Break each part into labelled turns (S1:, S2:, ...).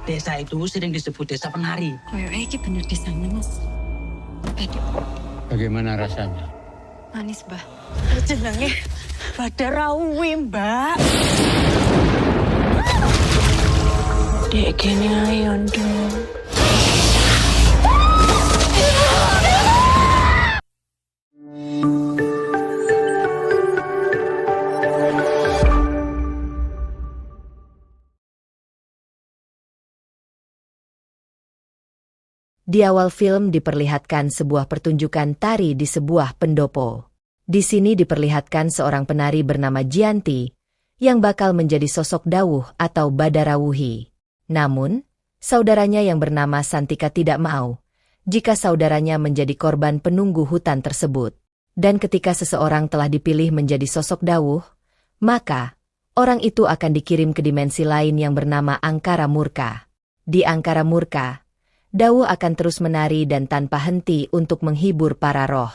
S1: Desa itu sering disebut desa penari.
S2: Koyoke iki bener desanya, Mas.
S3: Bagaimana rasanya?
S2: Manis, Mbah. Jenenge Badarawi, Mbak. Dek kene ayo ndung.
S4: Di awal film diperlihatkan sebuah pertunjukan tari di sebuah pendopo. Di sini diperlihatkan seorang penari bernama Gianti, yang bakal menjadi sosok Dawuh atau Badarawuhi. Namun, saudaranya yang bernama Santika tidak mau, jika saudaranya menjadi korban penunggu hutan tersebut. Dan ketika seseorang telah dipilih menjadi sosok Dawuh, maka orang itu akan dikirim ke dimensi lain yang bernama Angkara Murka. Di Angkara Murka, Dawuh akan terus menari dan tanpa henti untuk menghibur para roh.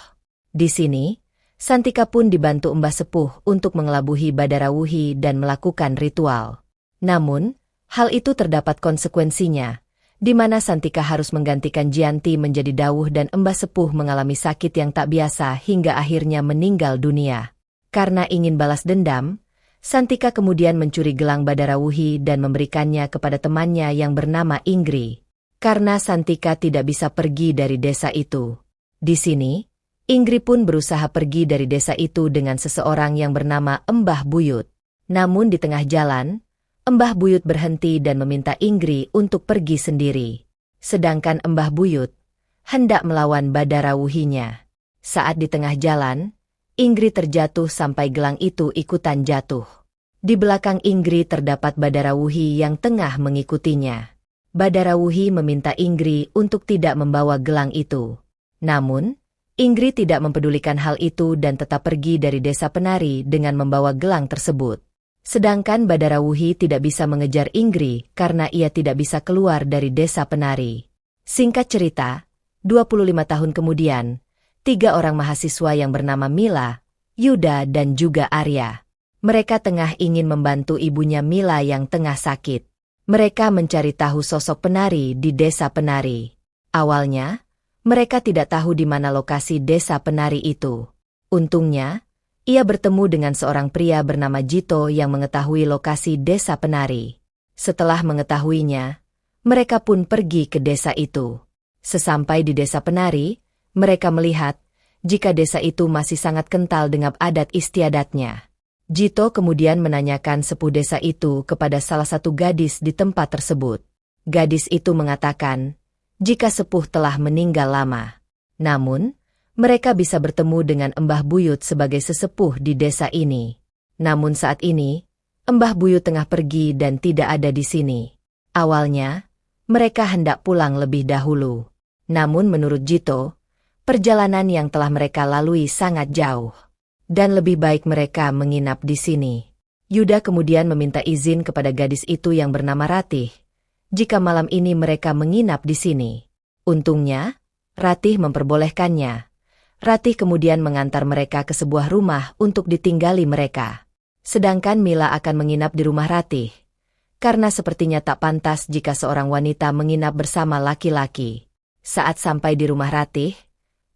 S4: Di sini, Santika pun dibantu Mbah Sepuh untuk mengelabuhi Badarawuhi dan melakukan ritual. Namun, hal itu terdapat konsekuensinya, di mana Santika harus menggantikan Gianti menjadi Dawuh dan Mbah Sepuh mengalami sakit yang tak biasa hingga akhirnya meninggal dunia. Karena ingin balas dendam, Santika kemudian mencuri gelang Badarawuhi dan memberikannya kepada temannya yang bernama Inggri. Karena Santika tidak bisa pergi dari desa itu. Di sini, Inggri pun berusaha pergi dari desa itu dengan seseorang yang bernama Mbah Buyut. Namun di tengah jalan, Mbah Buyut berhenti dan meminta Inggri untuk pergi sendiri. Sedangkan Mbah Buyut hendak melawan Badarawuhinya. Saat di tengah jalan, Inggri terjatuh sampai gelang itu ikutan jatuh. Di belakang Inggri terdapat Badarawuhi yang tengah mengikutinya. Badarawuhi meminta Inggri untuk tidak membawa gelang itu. Namun, Inggri tidak mempedulikan hal itu dan tetap pergi dari desa penari dengan membawa gelang tersebut. Sedangkan Badarawuhi tidak bisa mengejar Inggri karena ia tidak bisa keluar dari desa penari. Singkat cerita, 25 tahun kemudian, 3 orang mahasiswa yang bernama Mila, Yuda dan juga Arya. Mereka tengah ingin membantu ibunya Mila yang tengah sakit. Mereka mencari tahu sosok penari di desa penari. Awalnya, mereka tidak tahu di mana lokasi desa penari itu. Untungnya, ia bertemu dengan seorang pria bernama Jito yang mengetahui lokasi desa penari. Setelah mengetahuinya, mereka pun pergi ke desa itu. Sesampai di desa penari, mereka melihat jika desa itu masih sangat kental dengan adat istiadatnya. Jito kemudian menanyakan sepuh desa itu kepada salah satu gadis di tempat tersebut. Gadis itu mengatakan, jika sepuh telah meninggal lama. Namun, mereka bisa bertemu dengan Mbah Buyut sebagai sesepuh di desa ini. Namun saat ini, Mbah Buyut tengah pergi dan tidak ada di sini. Awalnya, mereka hendak pulang lebih dahulu. Namun menurut Jito, perjalanan yang telah mereka lalui sangat jauh. Dan lebih baik mereka menginap di sini. Yuda kemudian meminta izin kepada gadis itu yang bernama Ratih, jika malam ini mereka menginap di sini. Untungnya, Ratih memperbolehkannya. Ratih kemudian mengantar mereka ke sebuah rumah untuk ditinggali mereka. Sedangkan Mila akan menginap di rumah Ratih, karena sepertinya tak pantas jika seorang wanita menginap bersama laki-laki. Saat sampai di rumah Ratih,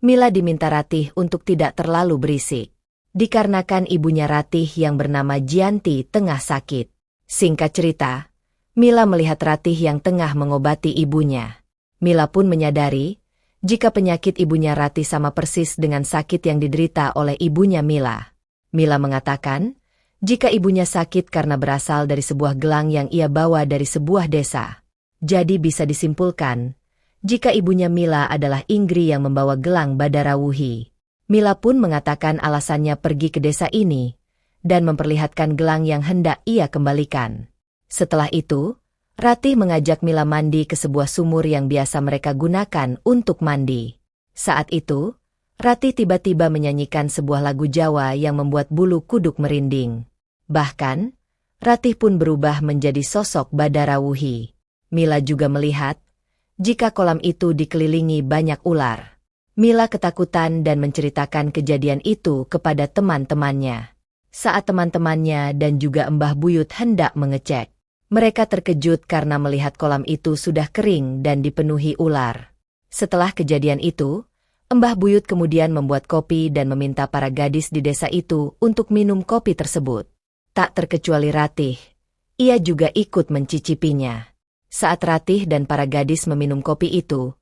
S4: Mila diminta Ratih untuk tidak terlalu berisik. Dikarenakan ibunya Ratih yang bernama Gianti tengah sakit. Singkat cerita, Mila melihat Ratih yang tengah mengobati ibunya. Mila pun menyadari, jika penyakit ibunya Ratih sama persis dengan sakit yang diderita oleh ibunya Mila. Mila mengatakan, jika ibunya sakit karena berasal dari sebuah gelang yang ia bawa dari sebuah desa. Jadi bisa disimpulkan, jika ibunya Mila adalah Inggri yang membawa gelang Badarawuhi. Mila pun mengatakan alasannya pergi ke desa ini, dan memperlihatkan gelang yang hendak ia kembalikan. Setelah itu, Ratih mengajak Mila mandi ke sebuah sumur yang biasa mereka gunakan untuk mandi. Saat itu, Ratih tiba-tiba menyanyikan sebuah lagu Jawa yang membuat bulu kuduk merinding. Bahkan, Ratih pun berubah menjadi sosok Badarawuhi. Mila juga melihat, jika kolam itu dikelilingi banyak ular. Mila ketakutan dan menceritakan kejadian itu kepada teman-temannya. Saat teman-temannya dan juga Mbah Buyut hendak mengecek, Mereka terkejut karena melihat kolam itu sudah kering dan dipenuhi ular. Setelah kejadian itu, Mbah Buyut kemudian membuat kopi dan meminta para gadis di desa itu untuk minum kopi tersebut. Tak terkecuali Ratih, ia juga ikut mencicipinya. Saat Ratih dan para gadis meminum kopi itu,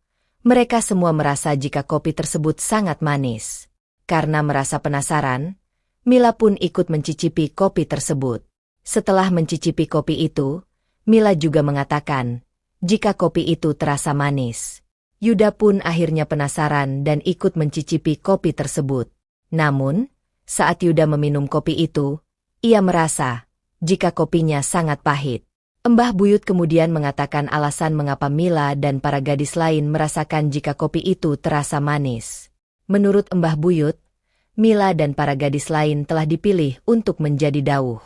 S4: mereka semua merasa jika kopi tersebut sangat manis. Karena merasa penasaran, Mila pun ikut mencicipi kopi tersebut. Setelah mencicipi kopi itu, Mila juga mengatakan, jika kopi itu terasa manis. Yuda pun akhirnya penasaran dan ikut mencicipi kopi tersebut. Namun, saat Yuda meminum kopi itu, ia merasa, jika kopinya sangat pahit. Mbah Buyut kemudian mengatakan alasan mengapa Mila dan para gadis lain merasakan jika kopi itu terasa manis. Menurut Mbah Buyut, Mila dan para gadis lain telah dipilih untuk menjadi dawuh.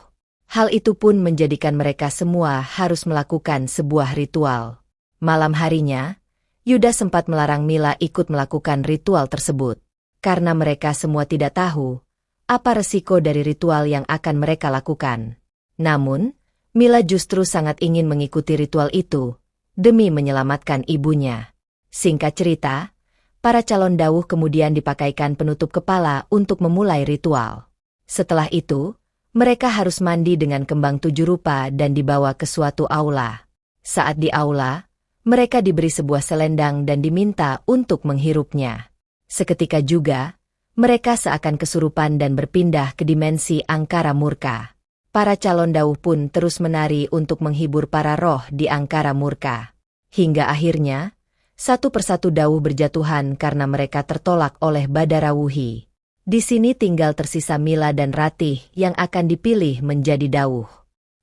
S4: Hal itu pun menjadikan mereka semua harus melakukan sebuah ritual. Malam harinya, Yuda sempat melarang Mila ikut melakukan ritual tersebut. Karena mereka semua tidak tahu apa resiko dari ritual yang akan mereka lakukan. Namun, Mila justru sangat ingin mengikuti ritual itu demi menyelamatkan ibunya. Singkat cerita, para calon dawuh kemudian dipakaikan penutup kepala untuk memulai ritual. Setelah itu, mereka harus mandi dengan kembang 7 rupa dan dibawa ke suatu aula. Saat di aula, mereka diberi sebuah selendang dan diminta untuk menghirupnya. Seketika juga, mereka seakan kesurupan dan berpindah ke dimensi angkara murka. Para calon dawuh pun terus menari untuk menghibur para roh di angkara murka. Hingga akhirnya, satu persatu dawuh berjatuhan karena mereka tertolak oleh Badara Wuhi. Di sini tinggal tersisa Mila dan Ratih yang akan dipilih menjadi dawuh.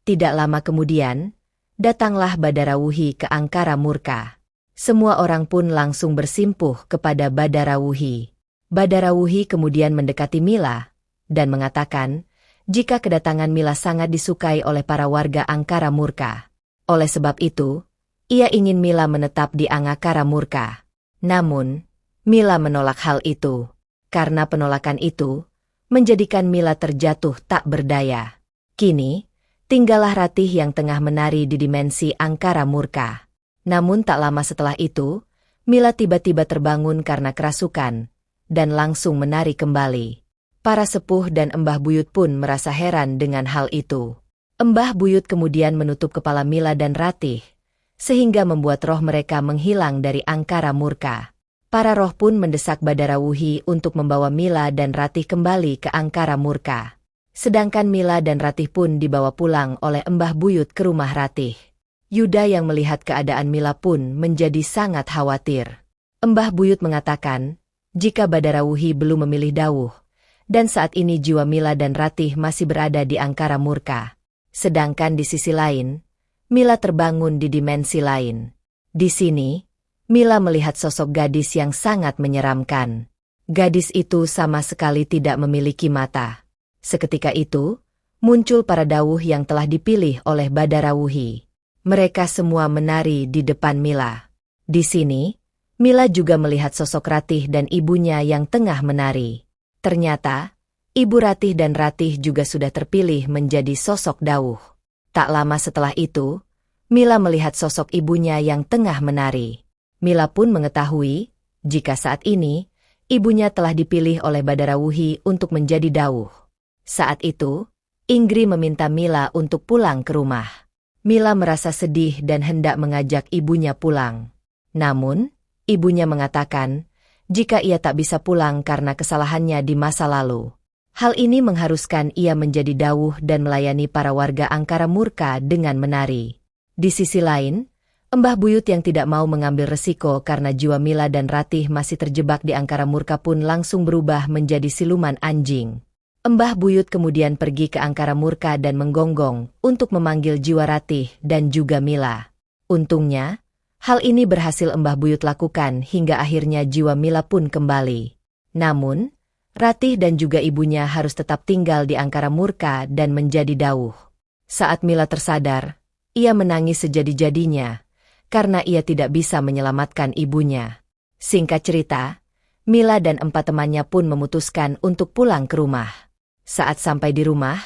S4: Tidak lama kemudian, datanglah Badara Wuhi ke angkara murka. Semua orang pun langsung bersimpuh kepada Badara Wuhi. Badara Wuhi kemudian mendekati Mila dan mengatakan, jika kedatangan Mila sangat disukai oleh para warga angkara murka. Oleh sebab itu, ia ingin Mila menetap di angkara murka. Namun, Mila menolak hal itu. Karena penolakan itu, menjadikan Mila terjatuh tak berdaya. Kini, tinggallah Ratih yang tengah menari di dimensi angkara murka. Namun tak lama setelah itu, Mila tiba-tiba terbangun karena kerasukan, dan langsung menari kembali. Para sepuh dan Mbah Buyut pun merasa heran dengan hal itu. Mbah Buyut kemudian menutup kepala Mila dan Ratih, sehingga membuat roh mereka menghilang dari angkara murka. Para roh pun mendesak Badara Wuhi untuk membawa Mila dan Ratih kembali ke angkara murka. Sedangkan Mila dan Ratih pun dibawa pulang oleh Mbah Buyut ke rumah Ratih. Yuda yang melihat keadaan Mila pun menjadi sangat khawatir. Mbah Buyut mengatakan, jika Badara Wuhi belum memilih dawuh, dan saat ini jiwa Mila dan Ratih masih berada di angkara murka. Sedangkan di sisi lain, Mila terbangun di dimensi lain. Di sini, Mila melihat sosok gadis yang sangat menyeramkan. Gadis itu sama sekali tidak memiliki mata. Seketika itu, muncul para dawuh yang telah dipilih oleh Badara Wuhi. Mereka semua menari di depan Mila. Di sini, Mila juga melihat sosok Ratih dan ibunya yang tengah menari. Ternyata, Ibu Ratih dan Ratih juga sudah terpilih menjadi sosok dawuh. Tak lama setelah itu, Mila melihat sosok ibunya yang tengah menari. Mila pun mengetahui, jika saat ini, ibunya telah dipilih oleh Badara Wuhi untuk menjadi dawuh. Saat itu, Inggri meminta Mila untuk pulang ke rumah. Mila merasa sedih dan hendak mengajak ibunya pulang. Namun, ibunya mengatakan, jika ia tak bisa pulang karena kesalahannya di masa lalu. Hal ini mengharuskan ia menjadi dawuh dan melayani para warga angkara murka dengan menari. Di sisi lain, Mbah Buyut yang tidak mau mengambil resiko karena jiwa Mila dan Ratih masih terjebak di angkara murka pun langsung berubah menjadi siluman anjing. Mbah Buyut kemudian pergi ke angkara murka dan menggonggong untuk memanggil jiwa Ratih dan juga Mila. Untungnya, hal ini berhasil Mbah Buyut lakukan hingga akhirnya jiwa Mila pun kembali. Namun, Ratih dan juga ibunya harus tetap tinggal di angkara murka dan menjadi dawuh. Saat Mila tersadar, ia menangis sejadi-jadinya, karena ia tidak bisa menyelamatkan ibunya. Singkat cerita, Mila dan 4 temannya pun memutuskan untuk pulang ke rumah. Saat sampai di rumah,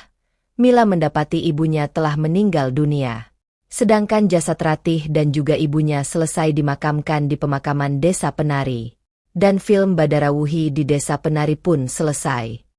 S4: Mila mendapati ibunya telah meninggal dunia. Sedangkan jasad Ratih dan juga ibunya selesai dimakamkan di pemakaman Desa Penari. Dan film Badarawuhi di Desa Penari pun selesai.